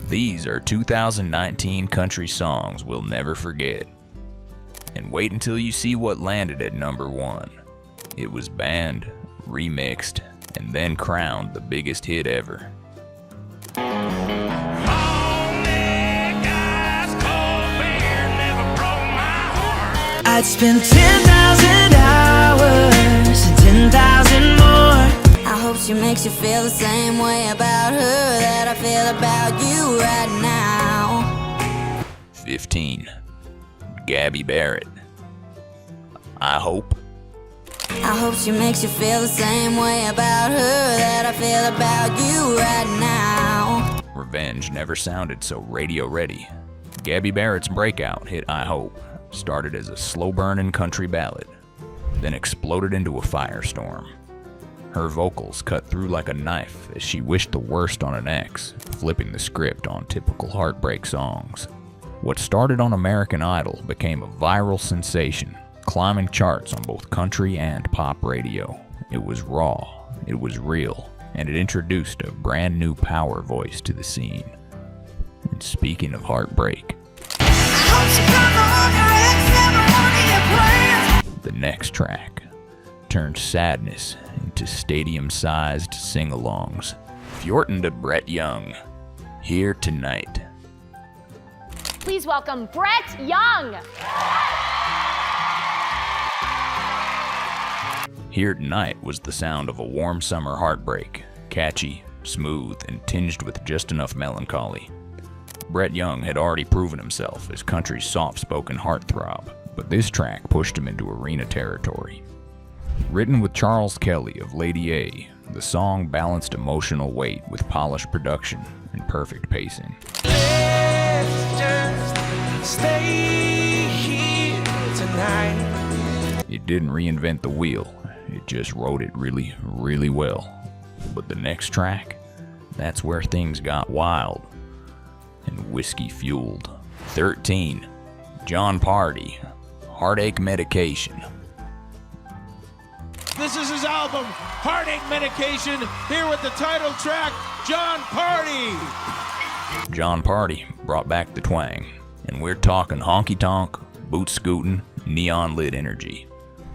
These are 2019 country songs we'll never forget. And wait until you see what landed at number 1. It was banned, remixed, and then crowned the biggest hit ever. I'd spend 10,000 hours and 10,000 more. I hope she makes you feel the same way about her that I feel about you right now. 15. Gabby Barrett. I hope. I hope she makes you feel the same way about her that I feel about you right now. Revenge never sounded so radio ready. Gabby Barrett's breakout hit I Hope started as a slow-burning country ballad, then exploded into a firestorm. Her vocals cut through like a knife as she wished the worst on an ex, flipping the script on typical heartbreak songs. What started on American Idol became a viral sensation, climbing charts on both country and pop radio. It was raw, it was real, and it introduced a brand new power voice to the scene. And speaking of heartbreak, the next track turned sadness into stadium-sized sing-alongs. Fjorton to Brett Young, Here Tonight. Please welcome Brett Young. Here Tonight was the sound of a warm summer heartbreak, catchy, smooth, and tinged with just enough melancholy. Brett Young had already proven himself as country's soft-spoken heartthrob, but this track pushed him into arena territory. Written with Charles Kelly of Lady A, the song balanced emotional weight with polished production and perfect pacing. Let's just stay here tonight. It didn't reinvent the wheel, it just wrote it really, really well. But the next track, that's where things got wild and whiskey-fueled. 13. John Pardi, Heartache Medication. This is his album, Heartache Medication, here with the title track, John Pardi. John Pardi brought back the twang, and we're talking honky-tonk, boot-scootin', neon-lit energy.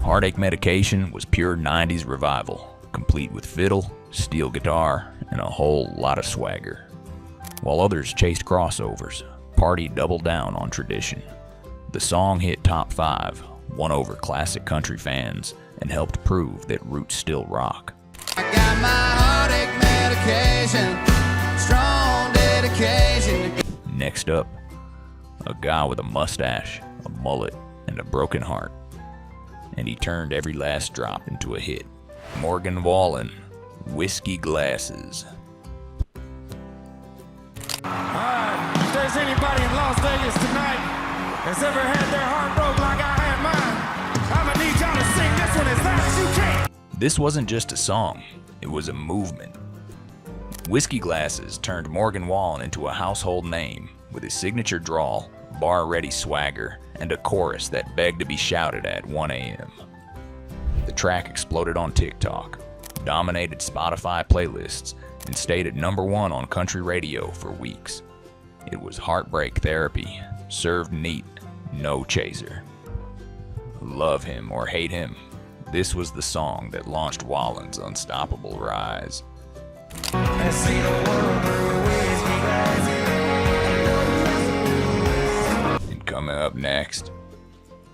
Heartache Medication was pure 90s revival, complete with fiddle, steel guitar, and a whole lot of swagger. While others chased crossovers, Pardi doubled down on tradition. The song hit top 5, won over classic country fans, and helped prove that roots still rock. I got my heartache medication, strong dedication. Next up, a guy with a mustache, a mullet, and a broken heart. And he turned every last drop into a hit. Morgan Wallen, Whiskey Glasses. Alright, if there's anybody in Las Vegas tonight that's ever had their heart broke like I had mine, I'ma need y'all to sing this one as loud as you can. This wasn't just a song, it was a movement. Whiskey Glasses turned Morgan Wallen into a household name with his signature drawl, bar-ready swagger, and a chorus that begged to be shouted at 1 a.m. The track exploded on TikTok, dominated Spotify playlists, and stayed at number 1 on country radio for weeks. It was heartbreak therapy, served neat, no chaser. Love him or hate him, this was the song that launched Wallen's unstoppable rise. And see the world through whiskey glasses. And coming up next,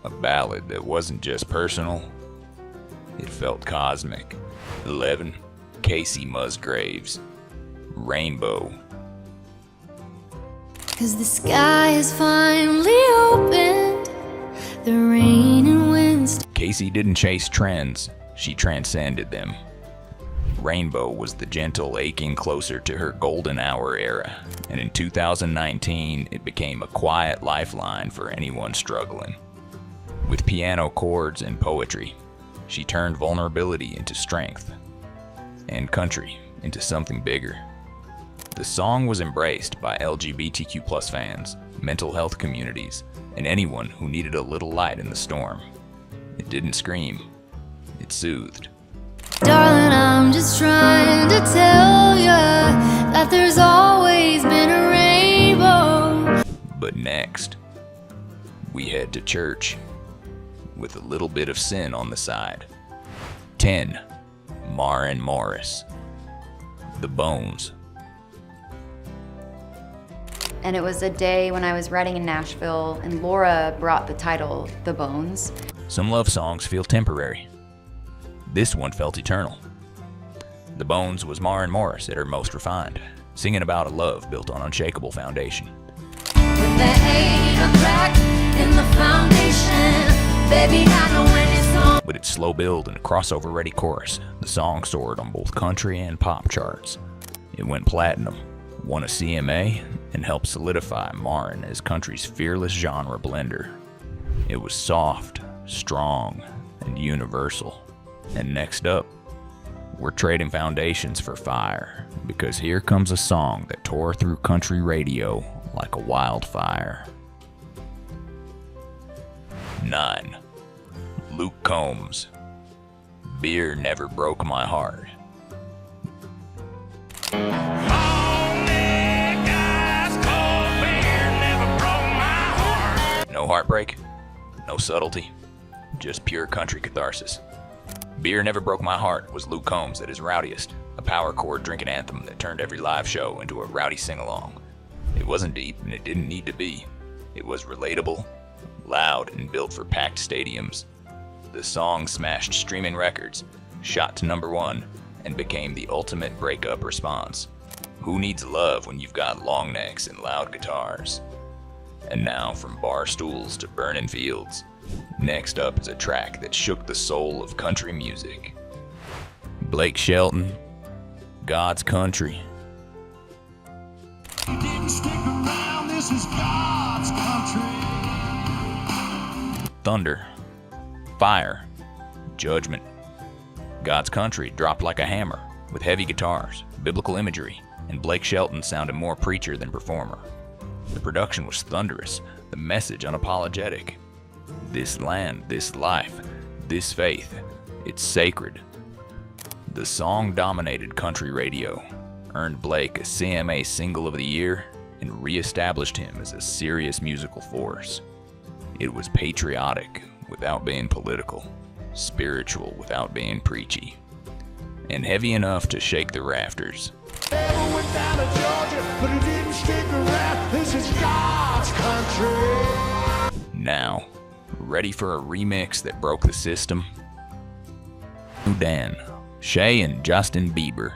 a ballad that wasn't just personal, it felt cosmic. 11. Kacey Musgraves, Rainbow. 'Cause the sky has finally opened, the rain and winds. Kacey didn't chase trends, she transcended them. Rainbow was the gentle aching closer to her golden hour era, and in 2019 it became a quiet lifeline for anyone struggling. With piano chords and poetry, she turned vulnerability into strength, and country into something bigger. The song was embraced by LGBTQ+ fans, mental health communities, and anyone who needed a little light in the storm. It didn't scream, it soothed. Darling, I'm just trying to tell ya that there's always been a rain Next, we head to church with a little bit of sin on the side. 10. Maren Morris. The Bones. And it was a day when I was writing in Nashville, and Laura brought the title, The Bones. Some love songs feel temporary. This one felt eternal. The Bones was Maren Morris at her most refined, singing about a love built on unshakable foundation. When there ain't a crack in the foundation, baby, I know when it's on. With its slow build and a crossover-ready chorus, the song soared on both country and pop charts. It went platinum, won a CMA, and helped solidify Maren as country's fearless genre blender. It was soft, strong, and universal. And next up, we're trading foundations for fire, because here comes a song that tore through country radio like a wildfire. 9. Luke Combs. Beer Never Broke My Heart. No heartbreak, no subtlety, just pure country catharsis. Beer Never Broke My Heart was Luke Combs at his rowdiest, a power chord drinking anthem that turned every live show into a rowdy sing-along. It wasn't deep, and it didn't need to be. It was relatable, loud, and built for packed stadiums. The song smashed streaming records, shot to #1, and became the ultimate breakup response. Who needs love when you've got long necks and loud guitars? And now, from bar stools to burning fields, next up is a track that shook the soul of country music. Blake Shelton, God's Country. You didn't stick around, this is God's country. Thunder, fire, judgment. God's Country dropped like a hammer, with heavy guitars, biblical imagery, and Blake Shelton sounded more preacher than performer. The production was thunderous, the message unapologetic. This land, this life, this faith, it's sacred. The song dominated country radio, earned Blake a CMA Single of the Year, and re-established him as a serious musical force. It was patriotic without being political, spiritual without being preachy, and heavy enough to shake the rafters. Never went down to Georgia, but it didn't stick around. This is God's country. Now, ready for a remix that broke the system? Dan, Shay, and Justin Bieber.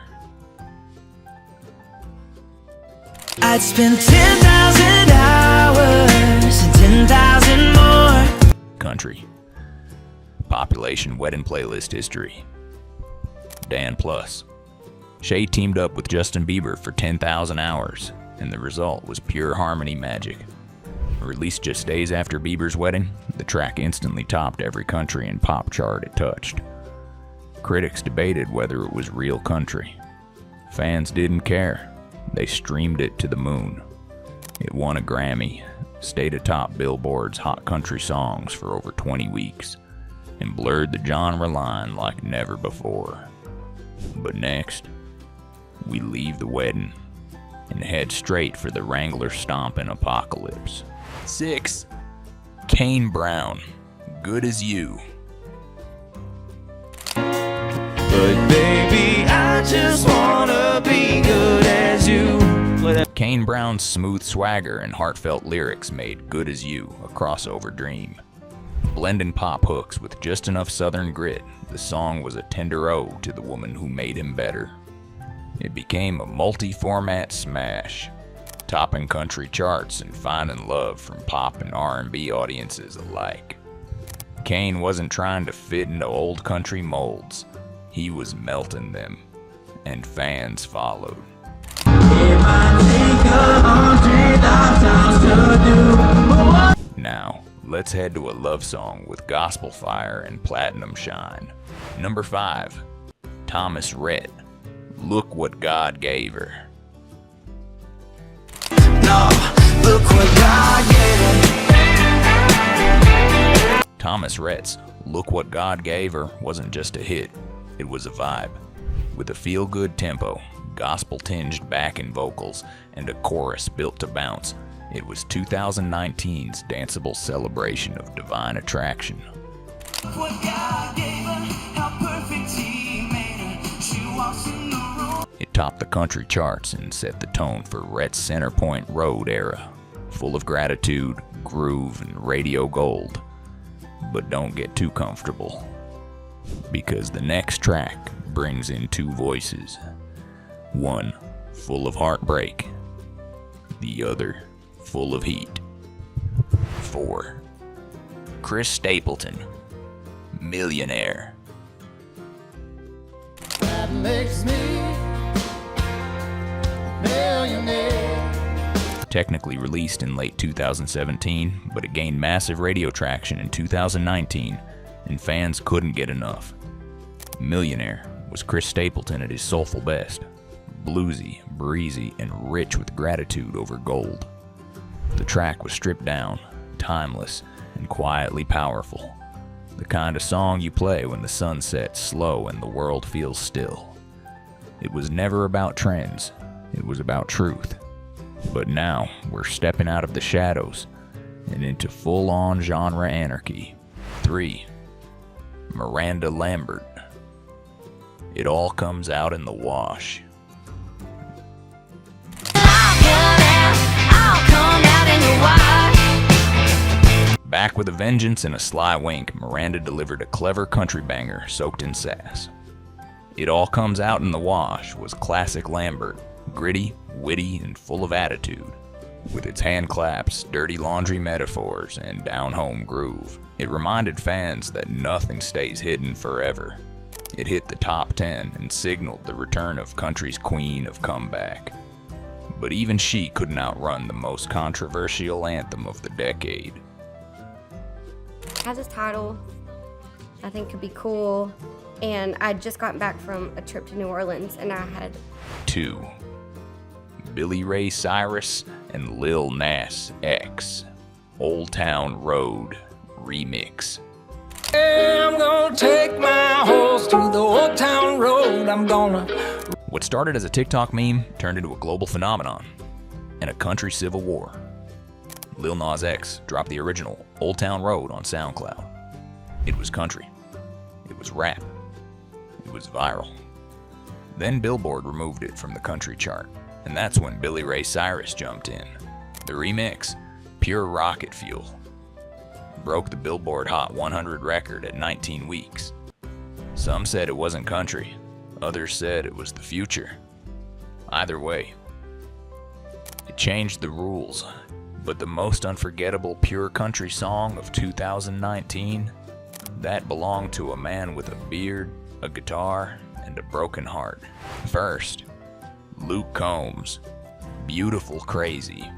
I'd spend 10,000 hours and 10,000 more. Country. Population wedding playlist history. Dan Plus. Shay teamed up with Justin Bieber for 10,000 hours, and the result was pure harmony magic. Released just days after Bieber's wedding, the track instantly topped every country and pop chart it touched. Critics debated whether it was real country. Fans didn't care. They streamed it to the moon. It won a Grammy, stayed atop Billboard's Hot Country Songs for over 20 weeks, and blurred the genre line like never before. But next, we leave the wedding and head straight for the Wrangler stomping apocalypse. 6. Kane Brown, Good As You. But baby, I just wanna be good as you. Kane Brown's smooth swagger and heartfelt lyrics made Good As You a crossover dream. Blending pop hooks with just enough southern grit, the song was a tender ode to the woman who made him better. It became a multi-format smash, topping country charts and finding love from pop and R&B audiences alike. Kane wasn't trying to fit into old country molds. He was melting them, and fans followed. Now, let's head to a love song with gospel fire and platinum shine. Number 5, Thomas Rhett, Look What God Gave Her. No, look what God gave her. Thomas Rhett's Look What God Gave Her wasn't just a hit, it was a vibe. With a feel-good tempo, gospel-tinged backing vocals, and a chorus built to bounce, It was 2019's danceable celebration of divine attraction. What God gave her, how perfect He made her. She walks in the room. It topped the country charts and set the tone for Rhett's Center Point Road era, full of gratitude, groove, and radio gold. But don't get too comfortable, because the next track brings in two voices. One full of heartbreak, the other full of heat. 4. Chris Stapleton, Millionaire. That makes me millionaire. Technically released in late 2017, but it gained massive radio traction in 2019, and fans couldn't get enough. Millionaire was Chris Stapleton at his soulful best, bluesy, breezy, and rich with gratitude over gold. The track was stripped down, timeless, and quietly powerful. The kind of song you play when the sun sets slow and the world feels still. It was never about trends, it was about truth. But now we're stepping out of the shadows and into full-on genre anarchy. 3. Miranda Lambert. It all comes out in the wash. Back with a vengeance and a sly wink, Miranda delivered a clever country banger soaked in sass. It All Comes Out in the Wash was classic Lambert, gritty, witty, and full of attitude. With its hand claps, dirty laundry metaphors, and down-home groove, it reminded fans that nothing stays hidden forever. It hit the top 10 and signaled the return of country's queen of comeback. But even she couldn't outrun the most controversial anthem of the decade. Has this title, I think could be cool, and I'd just gotten back from a trip to New Orleans, and I had 2. Billy Ray Cyrus and Lil Nas X, Old Town Road Remix. I'm gonna take my horse to the old town road. I'm gonna. What started as a TikTok meme turned into a global phenomenon and a country civil war. Lil Nas X dropped the original Old Town Road on SoundCloud. It was country. It was rap. It was viral. Then Billboard removed it from the country chart, and that's when Billy Ray Cyrus jumped in. The remix, pure rocket fuel, broke the Billboard Hot 100 record at 19 weeks. Some said it wasn't country. Others said it was the future. Either way, it changed the rules. But the most unforgettable pure country song of 2019, that belonged to a man with a beard, a guitar, and a broken heart. First, Luke Combs, Beautiful Crazy.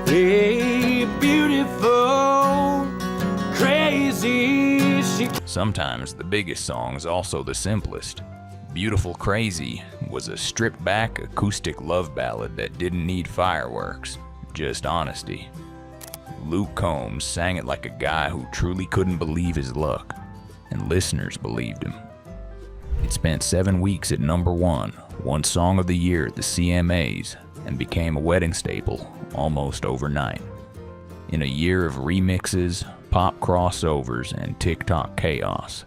Hey, beautiful, crazy. Sometimes the biggest song is also the simplest. Beautiful Crazy was a stripped-back acoustic love ballad that didn't need fireworks, just honesty. Luke Combs sang it like a guy who truly couldn't believe his luck, and listeners believed him. It spent 7 weeks at #1, won Song of the Year at the CMAs, and became a wedding staple almost overnight. In a year of remixes, pop crossovers, and TikTok chaos,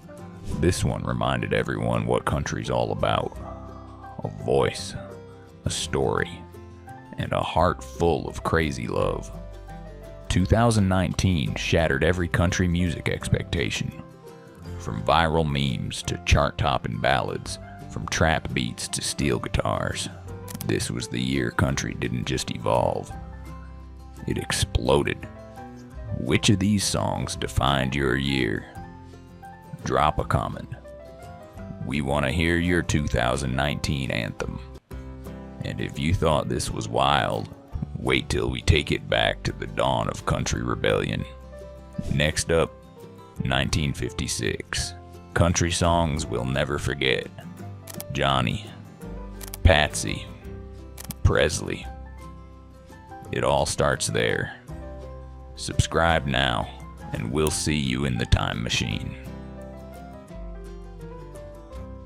this one reminded everyone what country's all about. A voice, a story, and a heart full of crazy love. 2019 shattered every country music expectation. From viral memes to chart-topping ballads, from trap beats to steel guitars. This was the year country didn't just evolve, it exploded. Which of these songs defined your year? Drop a comment. We want to hear your 2019 anthem. And if you thought this was wild, wait till we take it back to the dawn of country rebellion. Next up, 1956. Country songs we'll never forget. Johnny, Patsy, Presley. It all starts there. Subscribe now, and we'll see you in the time machine.